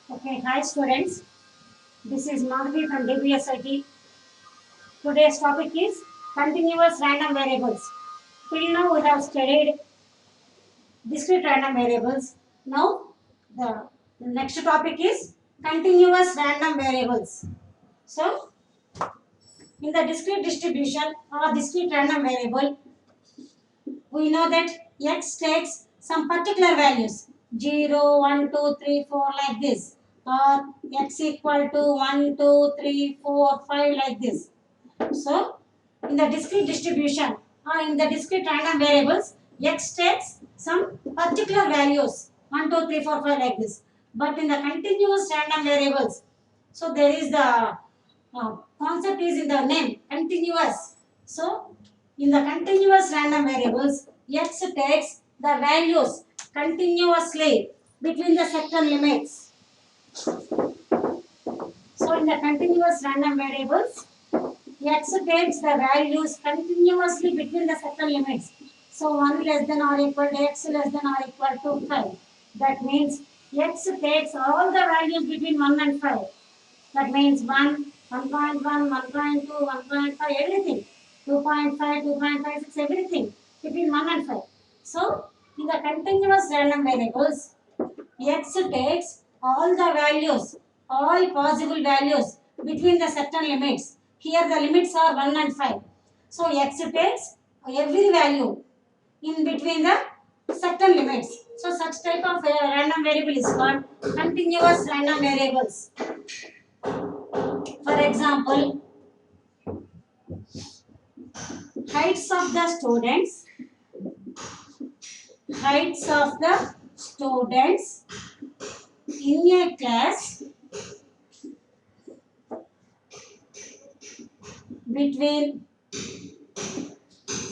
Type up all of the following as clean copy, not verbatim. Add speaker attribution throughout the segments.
Speaker 1: Okay, hi students. This is Madhavi from DBSIT. Today's topic is continuous random variables. Till now we have studied discrete random variables. Now the next topic is continuous random variables. So in the discrete distribution or discrete random variable, we know that x takes some particular values 0, 1, 2, 3, 4 like this, or x equal to 1, 2, 3, 4, 5 like this. So, in the discrete distribution or in the discrete random variables, x takes some particular values 1, 2, 3, 4, 5 like this. But in the continuous random variables, so there is the concept is in the name continuous. So, in the continuous random variables, x takes the values continuously between the second limits. So, in the continuous random variables, x takes the values continuously between the second limits. So 1 less than or equal to x less than or equal to 5. That means x takes all the values between 1 and 5. That means 1, 1.1, 1.2, 1.5, everything. 2.5, 2.56, everything between 1 and 5. So in the continuous random variables, x takes all the values, all possible values between the certain limits. Here the limits are 1 and 5. So x takes every value in between the certain limits. So such type of random variable is called continuous random variables. For example, heights of the students, heights of the students in a class between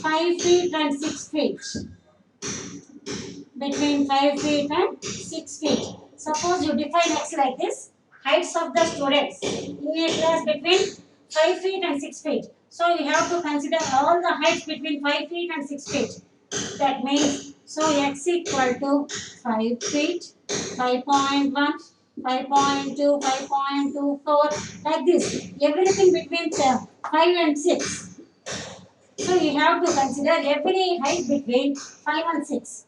Speaker 1: 5 feet and 6 feet. Between 5 feet and 6 feet. Suppose you define x like this, heights of the students in a class between 5 feet and 6 feet. So you have to consider all the heights between 5 feet and 6 feet. That means, so x equal to 5 feet, 5.1, 5.2, 5.24, like this. Everything between 5 and 6. So you have to consider every height between 5 and 6.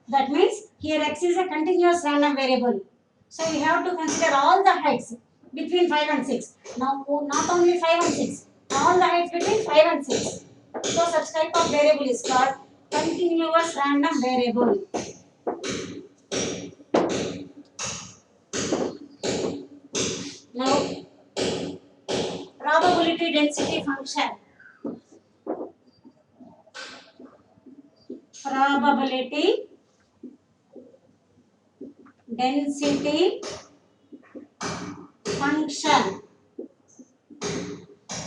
Speaker 1: That means here x is a continuous random variable. So we have to consider all the heights between 5 and 6. Now not only 5 and 6, all the heights between 5 and 6. So such type of variable is called continuous random variable. Now probability density function. Probability density function.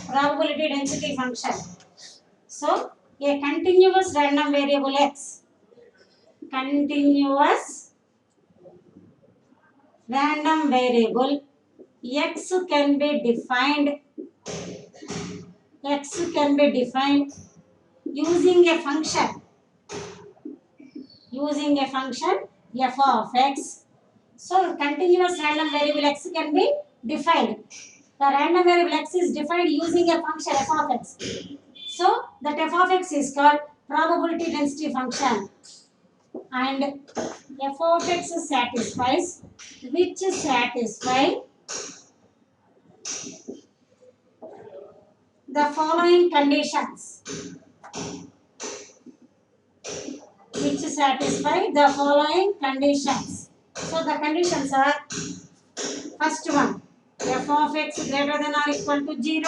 Speaker 1: Probability density function. So a continuous random variable x, continuous random variable x can be defined using a function f of x. So continuous random variable x can be defined. The random variable x is defined using a function f of x. So that f of x is called probability density function, and f of x satisfies the following conditions, So the conditions are: first one, f of x greater than or equal to 0,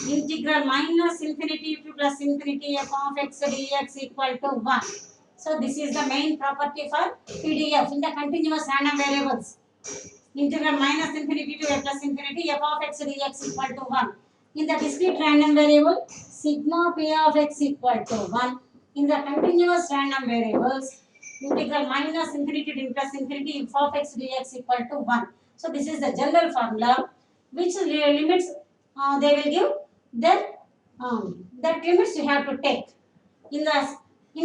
Speaker 1: integral minus infinity to plus infinity f of x dx equal to 1. So this is the main property for PDF in the continuous random variables. Integral minus infinity to a plus infinity f of x dx equal to 1. In the discrete random variable, sigma p of x equal to 1. In the continuous random variables, integral minus infinity to plus infinity f of x dx equal to 1. So this is the general formula which limits they will give. Then that limits you have to take. In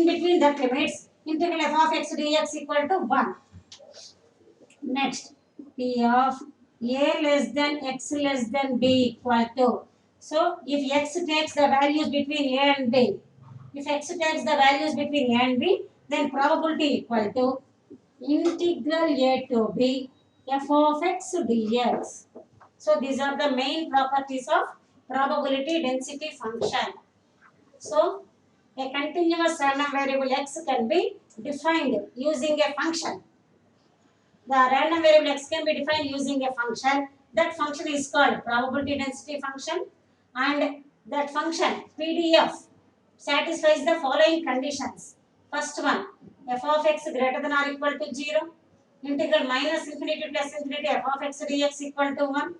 Speaker 1: between that limits, integral f of x dx equal to 1. Next, P of A less than X less than B equal to. So if X takes the values between A and B, if X takes the values between A and B, then probability equal to integral A to B f of x dx. So these are the main properties of probability density function. So a continuous random variable x can be defined using a function. The random variable x can be defined using a function. That function is called probability density function, and that function PDF satisfies the following conditions. First one, f of x greater than or equal to 0, integral minus infinity plus infinity f of x dx equal to 1,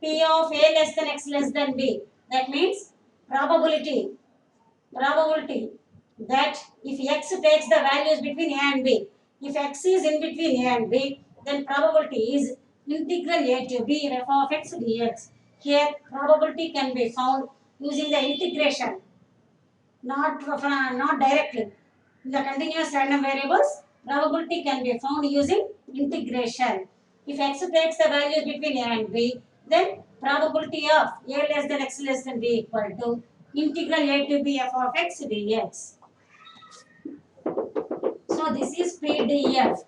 Speaker 1: p of a less than x less than b. That means probability that if x takes the values between a and b, if x is in between a and b, then probability is integral a to b f of x dx. Here probability can be found using the integration, not directly. In the continuous random variables, probability can be found using integration. If x takes the values between a and b, then probability of a less than x less than b equal to integral a to b f of x dx. So this is PDF.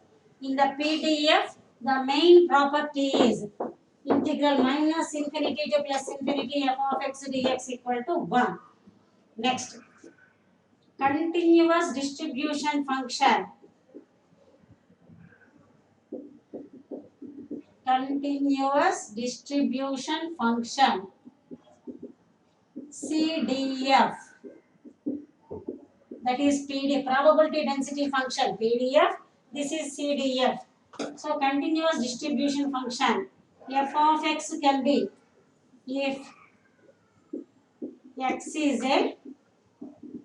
Speaker 1: In the PDF, the main property is integral minus infinity to plus infinity f of x dx equal to 1. Next, continuous distribution function. Continuous distribution function CDF, that is PDF, probability density function PDF. This is CDF. So continuous distribution function f of x can be, if x is a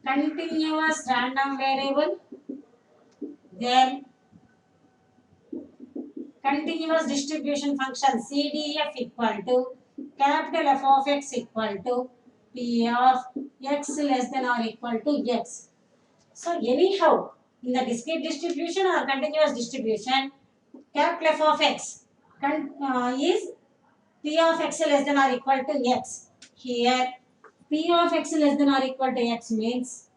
Speaker 1: continuous random variable, then continuous distribution function CDF equal to capital F of x equal to P of x less than or equal to x. So anyhow, in the discrete distribution or continuous distribution, capital F of x is P of x less than or equal to x. Here, P of x less than or equal to x means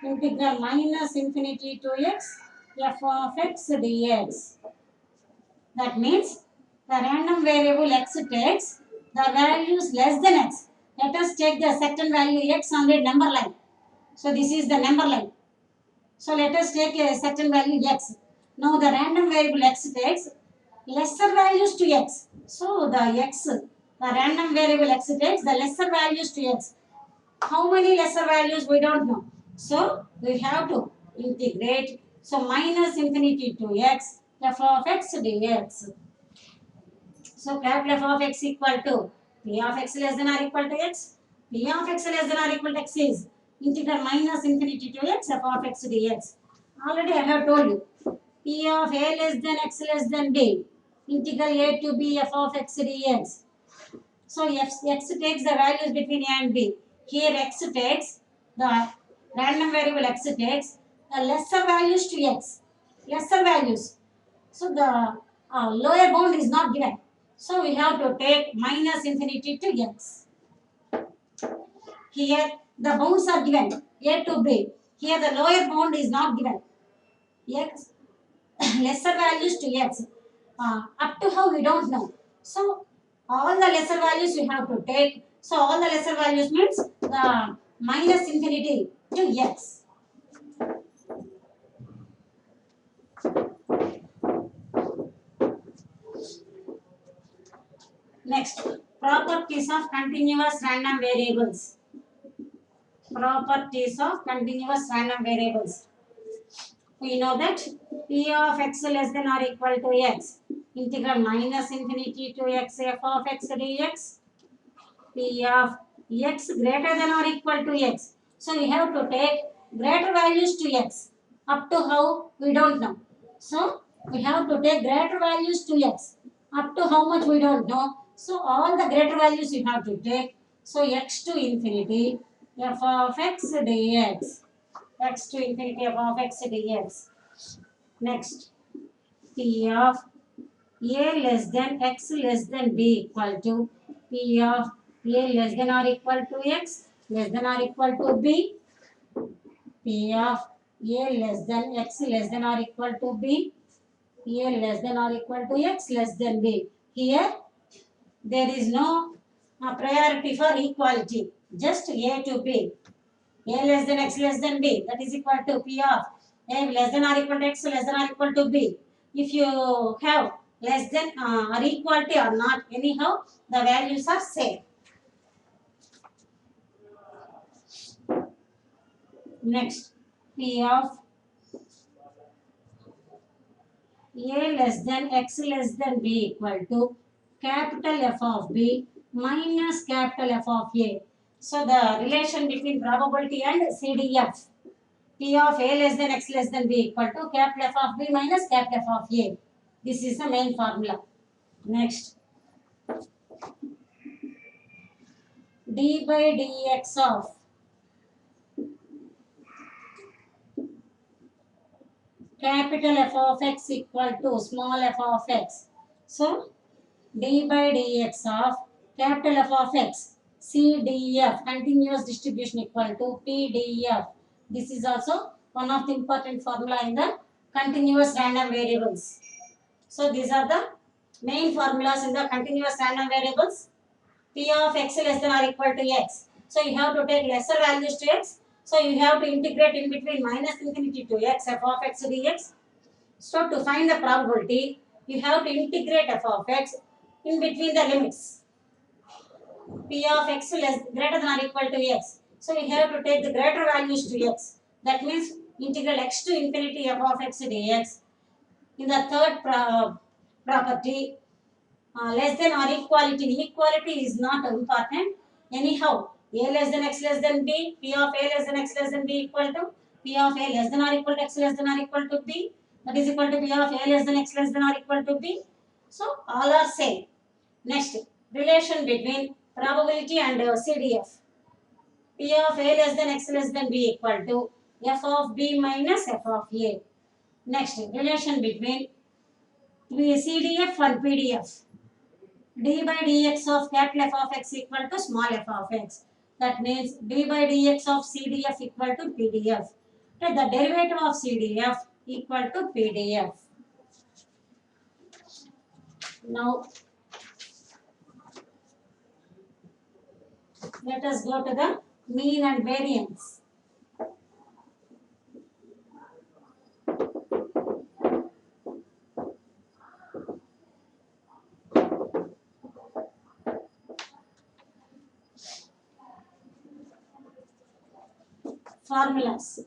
Speaker 1: integral minus infinity to x f of x dx. That means the random variable x takes the values less than x. Let us take the certain value x on the number line. So this is the number line. So let us take a certain value x. Now the random variable x takes lesser values to x. So the random variable x takes the lesser values to x. How many lesser values we don't know. So we have to integrate. So minus infinity to x f of x dx. So capital F of x equal to P of x less than or equal to x. P of x less than or equal to x is integral minus infinity to x f of x dx. Already I have told you. P of a less than x less than b. Integral a to b f of x dx. So x takes the values between a and b. Here x takes the random variable x takes the lesser values to x. Lesser values. So the lower bound is not given. So we have to take minus infinity to x. Here the bounds are given a to b. Here the lower bound is not given. X lesser values to x. Up to how we don't know. So all the lesser values we have to take. So all the lesser values means the minus infinity to x. Next, properties of continuous random variables. Properties of continuous random variables. We know that P of x less than or equal to x. Integral minus infinity to x f of x dx. P of x greater than or equal to x. So we have to take greater values to x. Up to how we don't know. So we have to take greater values to x. Up to how much we don't know. So all the greater values we have to take. So x to infinity f of x dx. X to infinity f of x dx. Next, P of A less than x less than b equal to P of A less than or equal to x less than or equal to b. P of A less than x less than or equal to b. A less than or equal to x less than b. Here there is no priority for equality. Just A to b. A less than x less than b, that is equal to P of A less than or equal to x less than or equal to b. If you have less than or equality or not, anyhow the values are same. Next, P of A less than x less than b equal to capital F of b minus capital F of A. So the relation between probability and CDF. P of A less than x less than b equal to capital F of b minus capital F of A. This is the main formula. Next, d by dx of capital F of x equal to small f of x. So, d by dx of capital F of x, CDF, continuous distribution equal to PDF. This is also one of the important formula in the continuous random variables. So, these are the main formulas in the continuous random variables. P of x less than or equal to x. So you have to take lesser values to x. So you have to integrate in between minus infinity to x f of x dx. So to find the probability, you have to integrate f of x in between the limits. P of x less greater than or equal to x. So you have to take the greater values to x. That means integral x to infinity f of x dx. In the third property, less than or equality. Equality is not important. Anyhow, A less than x less than b, P of A less than x less than b equal to P of A less than or equal to x less than or equal to b. That is equal to P of A less than x less than or equal to b. So, all are same. Next, relation between probability and CDF. P of A less than x less than b equal to f of b minus f of a. Next, relation between CDF and PDF. D by dx of capital F of x equal to small f of x. That means d by dx of CDF equal to PDF. So the derivative of CDF equal to PDF. Now, let us go to the mean and variance. Formulas.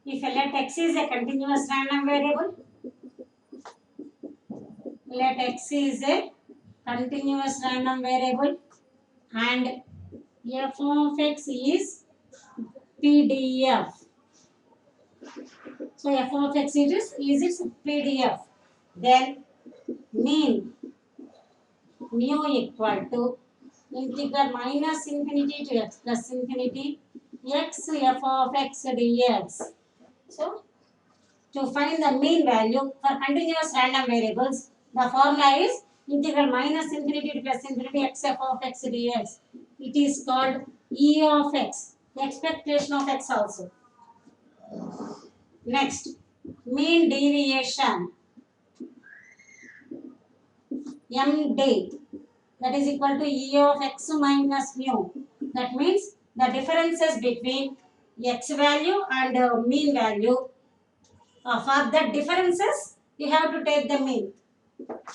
Speaker 1: If let x is a continuous random variable, let x is a continuous random variable and f of x is PDF. So f of x is its PDF. Then mean mu equal to integral minus infinity to x plus infinity x f of x dx. So to find the mean value for continuous random variables, the formula is integral minus infinity to plus infinity x f of x dx. It is called E of x, the expectation of x also. Next, mean deviation MD, that is equal to E of x minus mu. That means the differences between x value and mean value. For the differences, you have to take the mean.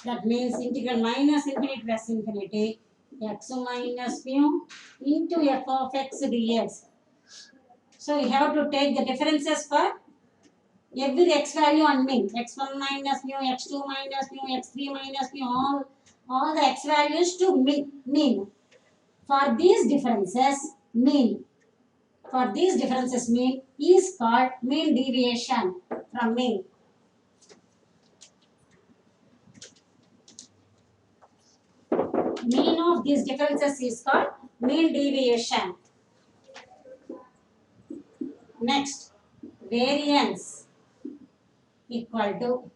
Speaker 1: That means integral minus infinity plus infinity x minus mu into f of x dx. So you have to take the differences for every x value and mean. x1 minus mu, x2 minus mu, x3 minus mu, all the x values to mean. For these differences, mean. For these differences, mean is called mean deviation from mean. Mean of these differences is called mean deviation. Next, variance. equal to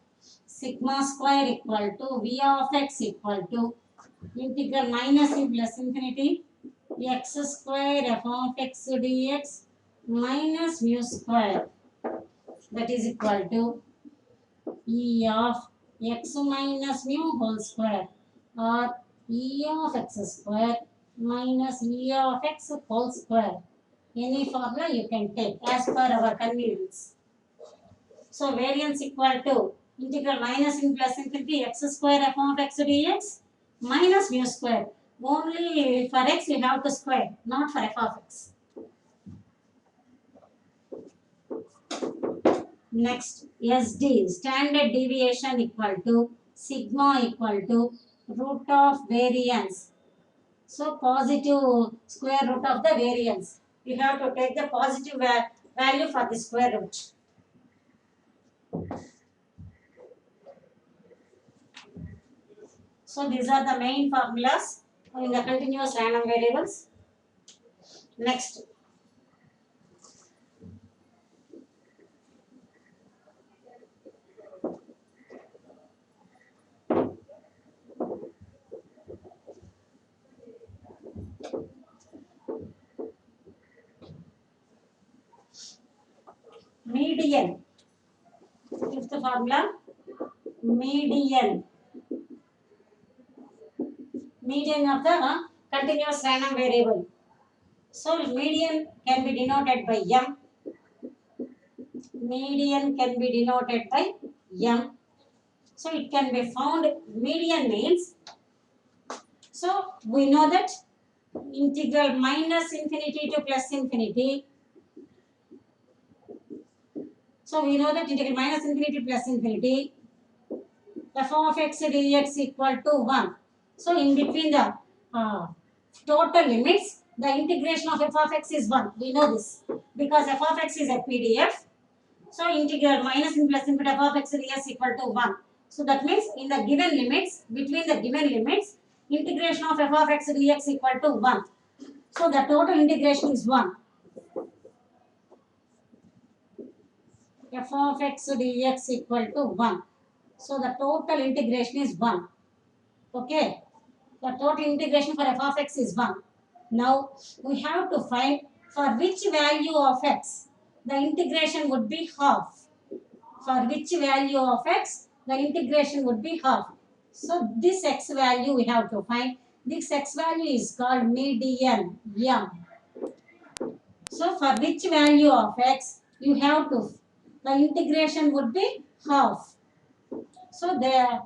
Speaker 1: sigma square equal to v of x equal to integral minus in plus infinity x square f of x dx minus mu square, that is equal to e of x minus mu whole square or e of x square minus e of x whole square. Any formula you can take as per our convenience. So variance equal to integral minus in plus infinity x square f of x dx minus mu square. Only for x we have to square, not for f of x. Next, SD, standard deviation equal to sigma equal to root of variance. So positive square root of the variance. We have to take the positive value for the square root. So these are the main formulas in the continuous random variables. Next, median. Fifth formula, median. Median of the continuous random variable. So median can be denoted by m. Median can be denoted by m. So it can be found, median means, so we know that integral minus infinity to plus infinity. So we know that integral minus infinity plus infinity f of x dx equal to 1. So in between the total limits, the integration of f of x is 1. We know this because f of x is a PDF. So integral minus in plus infinity f of x dx equal to 1. So that means in the given limits, between the given limits, integration of f of x dx equal to 1. So the total integration is 1. F of x dx equal to 1. So the total integration is 1. Okay. The total integration for f of x is 1. Now we have to find for which value of x the integration would be half. For which value of x the integration would be half. So this x value we have to find. This x value is called median m. So for which value of x you have to, the integration would be half. So there,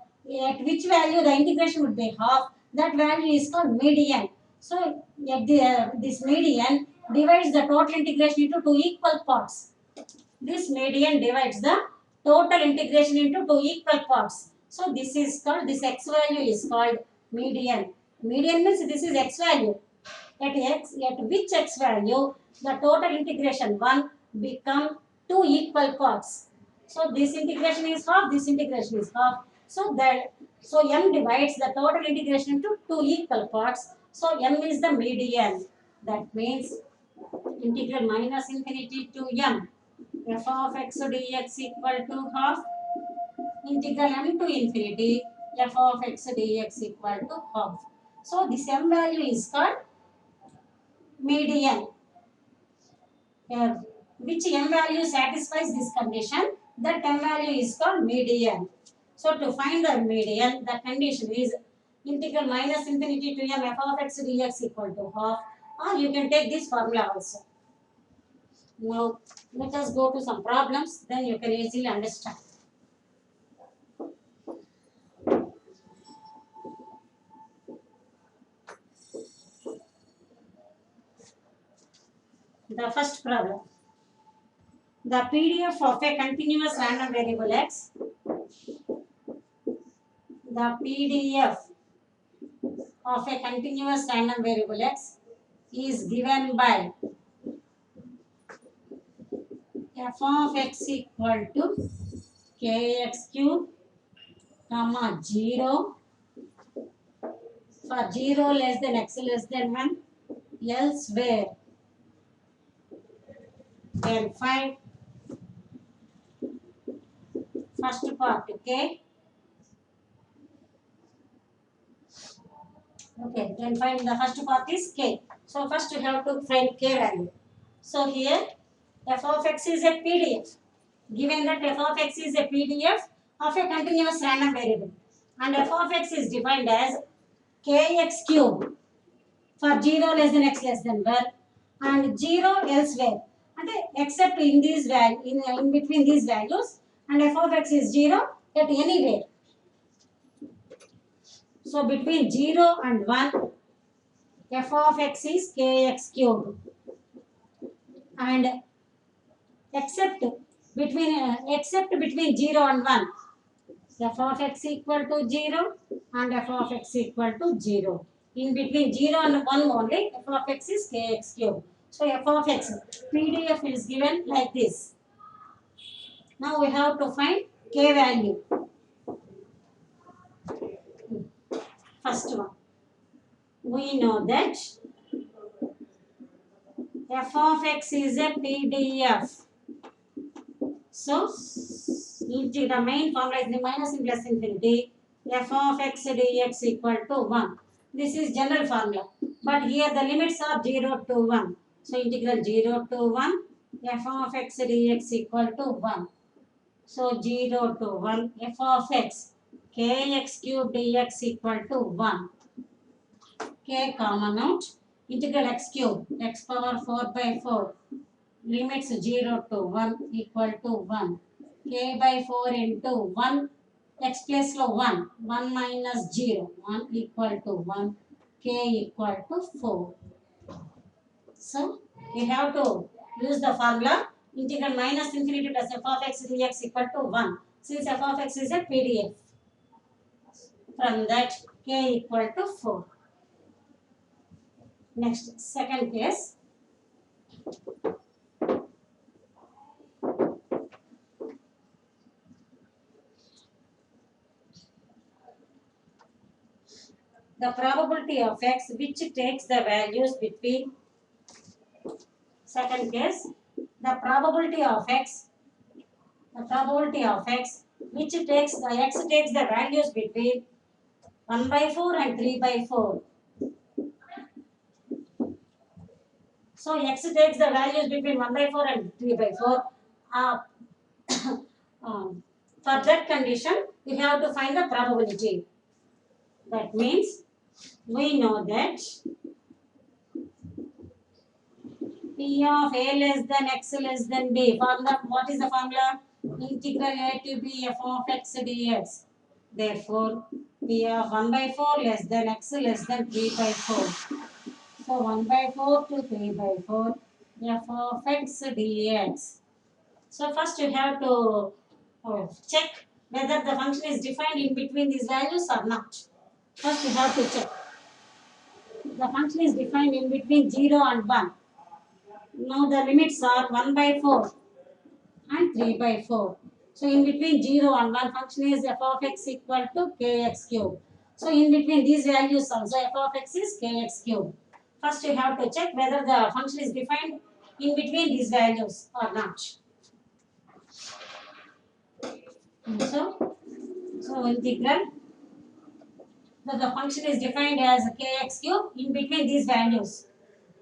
Speaker 1: at which value the integration would be half, that value is called median. So at this median divides the total integration into two equal parts. This median divides the total integration into two equal parts. So this is called, this x value is called median. Median means this is x value. At which x value the total integration 1 become two equal parts. So this integration is half, this integration is half. So m divides the total integration into two equal parts. So m is the median. That means integral minus infinity to m f of x dx equal to half, integral m to infinity f of x dx equal to half. So this m value is called median. Which m value satisfies this condition, that m value is called median. So to find the median, the condition is integral minus infinity to m f of x dx equal to half, or you can take this formula also. Now let us go to some problems, then you can easily understand. The first problem. The PDF of a continuous random variable x. The PDF of a continuous random variable x is given by f of x equal to kx cube, comma 0 for 0 less than x less than 1, elsewhere then 5 first part k. Okay, then find the first part is k. So first you have to find k value. So here f of x is a PDF. Given that f of x is a PDF of a continuous random variable, and f of x is defined as kx cube for 0 less than x less than 1 and 0 elsewhere, and except in these in between these values, and f of x is 0 at anywhere. So between 0 and 1, f of x is kx cube, and except between 0 and 1, f of x equal to 0 and f of x equal to 0. In between 0 and 1 only, f of x is kx cube. So f of x PDF is given like this. Now we have to find k value. First one, we know that f of x is a PDF. So the main formula is the minus in plus infinity f of x dx equal to 1. This is general formula, but here the limits are 0 to 1. So integral 0 to 1 f of x dx equal to 1. So 0 to 1 f of x kx cube dx equal to 1. K common out, integral x cube x power 4 by 4, limits 0 to 1 equal to 1. K by 4 into 1 x plus 1 1 minus 0 1 equal to 1, k equal to 4. So we have to use the formula integral minus infinity plus f of x dx equal to 1. Since f of x is a PDF, from that k equal to 4. Next, second case. The probability of x which takes the values between, second case, the probability of x which takes the values between 1 by 4 and 3 by 4. So x takes the values between 1 by 4 and 3 by 4. For that condition, we have to find the probability. That means we know that P of A less than X less than B. Formula, what is the formula? Integral A to B f of X dx. Therefore, P of 1 by 4 less than X less than 3 by 4. So 1 by 4 to 3 by 4 f of X dx. So first you have to check whether the function is defined in between these values or not. First you have to check. The function is defined in between 0 and 1. Now the limits are 1 by 4 and 3 by 4. So in between 0 and 1, function is f of x equal to kx cube. So in between these values also f of x is kx cube. First you have to check whether the function is defined in between these values or not. So integral, so the function is defined as kx cube in between these values.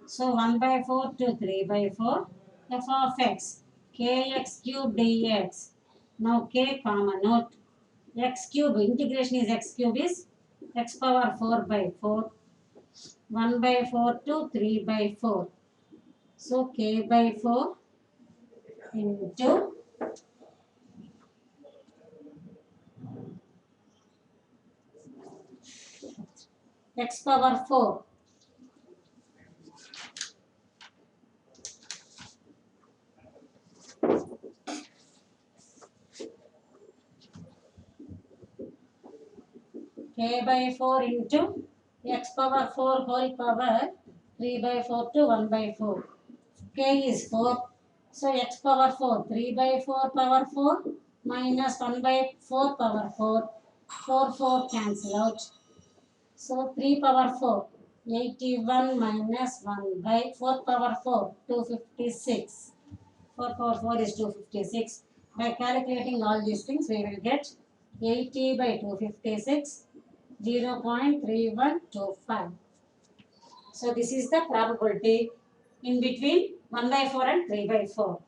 Speaker 1: So 1 by 4 to 3 by 4 f of x kx cube dx. Now k common out, x cube, integration is x cube is x power 4 by 4, 1 by 4 to 3 by 4. So k by 4 into x power 4. K by 4 into x power 4 whole power 3 by 4 to 1 by 4. K is 4. So x power 4, 3 by 4 power 4 minus 1 by 4 power 4. 4 cancel out. So 3 power 4, 81 minus 1 by 4 power 4, 256. 4 power 4 is 256. By calculating all these things, we will get 80 by 256, 0.3125. So this is the probability in between 1 by 4 and 3 by 4.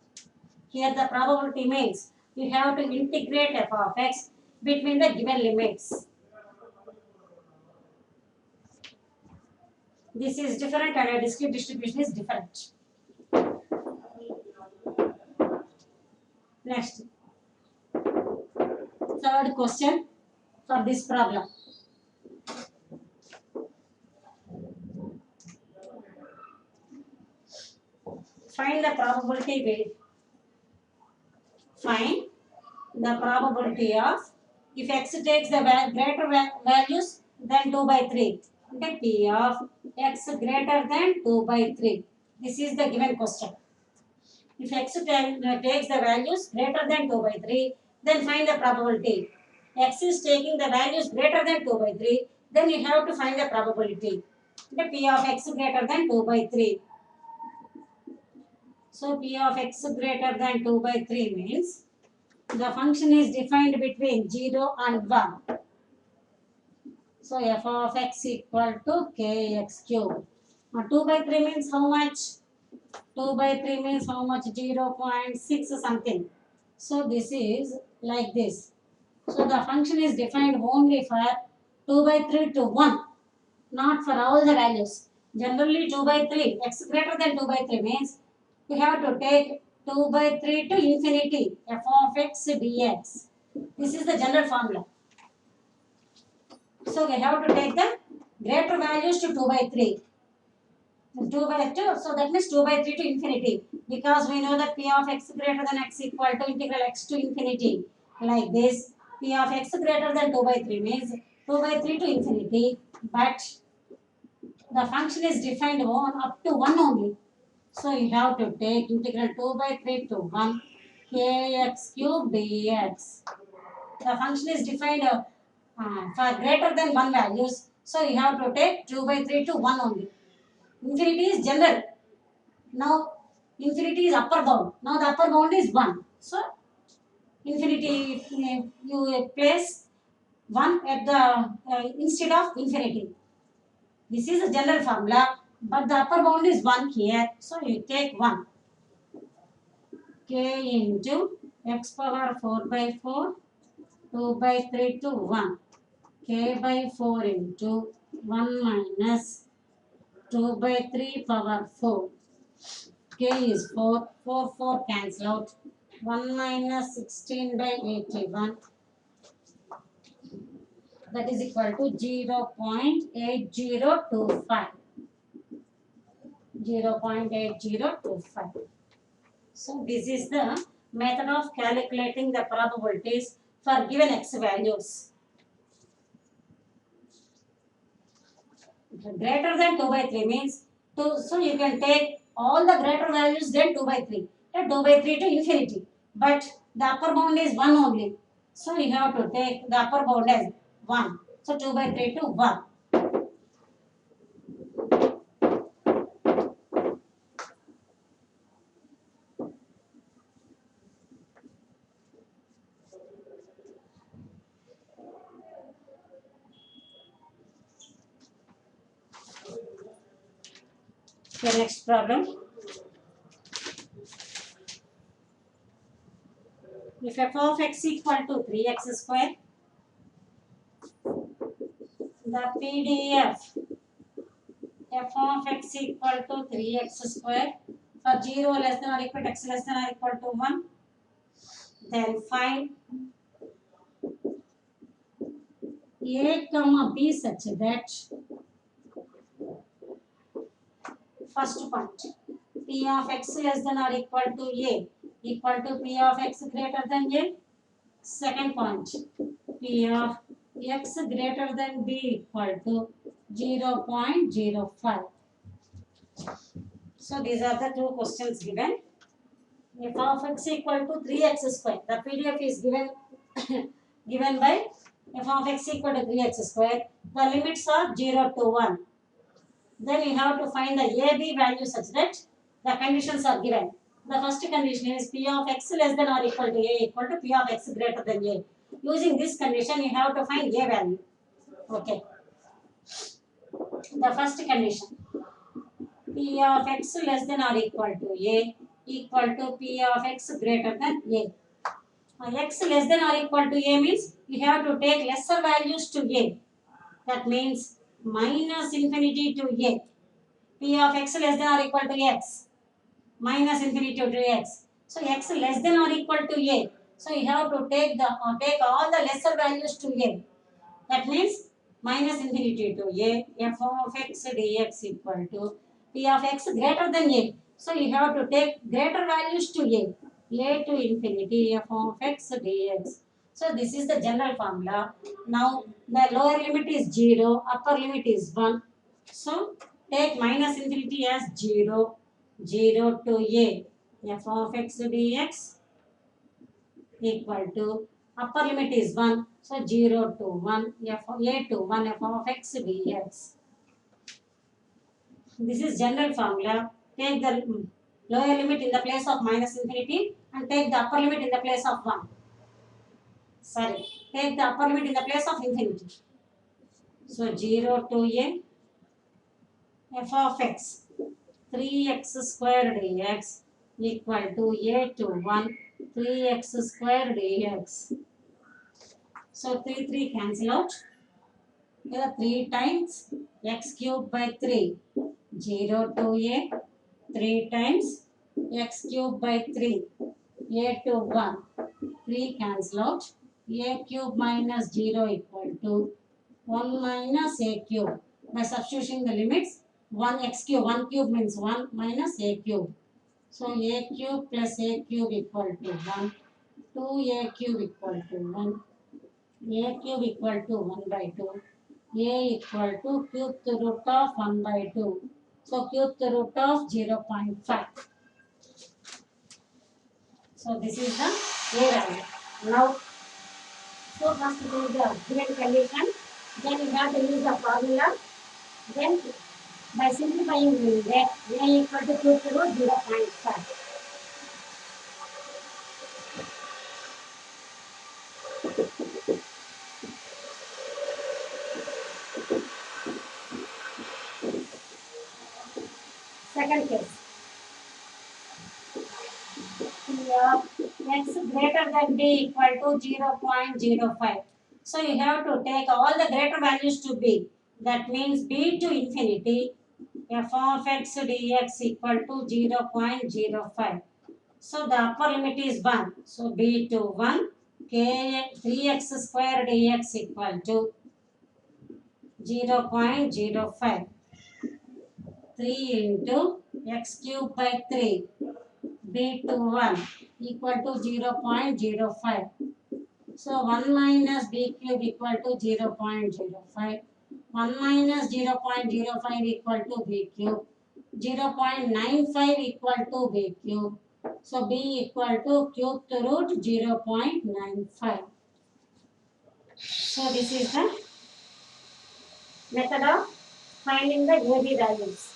Speaker 1: Here the probability means you have to integrate f of x between the given limits. This is different and a discrete distribution is different. Next, third question for this problem. Find the probability of if x takes the greater values than 2 by 3. Okay, p of x greater than 2 by 3. This is the given question. If x takes the values greater than 2 by 3, then find the probability. X is taking the values greater than 2 by 3, then you have to find the probability. Okay, p of x greater than 2 by 3. So p of x greater than 2 by 3 means the function is defined between 0 and 1. So f of x equal to kx cube. Now 2 by 3 means how much? 2 by 3 means how much? 0.6 something. So this is like this. So the function is defined only for 2 by 3 to 1, not for all the values. Generally 2 by 3, x greater than 2 by 3 means we have to take 2 by 3 to infinity, f of x dx. This is the general formula. So we have to take the greater values to 2 by 3. 2 by 2, so that means 2 by 3 to infinity. Because we know that p of x greater than x equal to integral x to infinity. Like this, p of x greater than 2 by 3 means 2 by 3 to infinity. But the function is defined on up to 1 only. So you have to take integral 2 by 3 to 1 kx cube dx. The function is defined for greater than 1 values. So you have to take 2 by 3 to 1 only. Infinity is general. Now infinity is upper bound. Now the upper bound is 1. So infinity, you place 1 at the instead of infinity. This is a general formula, but the upper bound is 1 here. So you take 1. K into x power 4 by 4, 2 by 3 to 1. K by 4 into 1 minus 2 by 3 power 4. K is 4. 4 cancel out. 1 minus 16 by 81. That is equal to 0.8025. 0.8025. So this is the method of calculating the probabilities for given x values. Greater than 2 by 3 means 2, so you can take all the greater values than 2 by 3. 2 by 3 to infinity. But the upper bound is 1 only. So you have to take the upper bound as 1. So 2 by 3 to 1. Okay, next problem. If f of x equal to 3x square, the PDF f of x equal to 3x square for 0 less than or equal to x less than or equal to 1, then find a comma b such that first point p of x less than or equal to a equal to p of x greater than a. Second point, p of x greater than b equal to 0.05. So these are the two questions given. F of x equal to 3x square. The PDF is given given by f of x equal to 3x square. The limits are 0 to 1. Then you have to find the a, b value such that the conditions are given. The first condition is P of x less than or equal to A equal to P of x greater than A. Using this condition, you have to find A value. Okay. The first condition, P of x less than or equal to A equal to P of x greater than A. X less than or equal to A means you have to take lesser values to A. That means minus infinity to A. P of x less than or equal to x. Minus infinity to x. So x less than or equal to A. So you have to take all the lesser values to A. That means minus infinity to A, f of x dx equal to P of x greater than A. So you have to take greater values to A to infinity f of x dx. So this is the general formula. Now the lower limit is 0, upper limit is 1. So take minus infinity as 0, 0 to A, f of x dx equal to upper limit is 1, so 0 to 1 f of a to 1 f of x dx. This is general formula. Take the lower limit in the place of minus infinity and take the upper limit in the place of 1. Sorry, take the upper limit in the place of infinity. So 0 to a f of x 3x square dx equal to a to 1 3x square dx. So 3 cancel out. Here 3 times x cube by 3, 0 to a, 3 times x cube by 3, a to 1, 3 cancel out, a cube minus 0 equal to 1 minus a cube. By substituting the limits, 1 x cube, 1 cube means 1 minus a cube. So a cube plus a cube equal to 1, 2a cube equal to 1, a cube equal to 1 by 2, a equal to cubed root of 1 by 2. So cubed root of 0.5. So this is the a value. Now, so first it is the given condition. Then you have to use the formula. Then by simplifying we will get a equal to cubed root 0.5. Second case. X greater than b equal to 0.05. So you have to take all the greater values to b. That means b to infinity f of x dx equal to 0.05. So the upper limit is 1. So b to 1 k 3x square dx equal to 0.05. 3 into x cube by 3 b to 1 equal to 0.05. So 1 minus b cube equal to 0.05. 1 minus 0.05 equal to b cube. 0.95 equal to b cube. So b equal to cube to root 0.95. So this is the method of finding the AB values.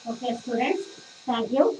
Speaker 1: Okay students, thank you.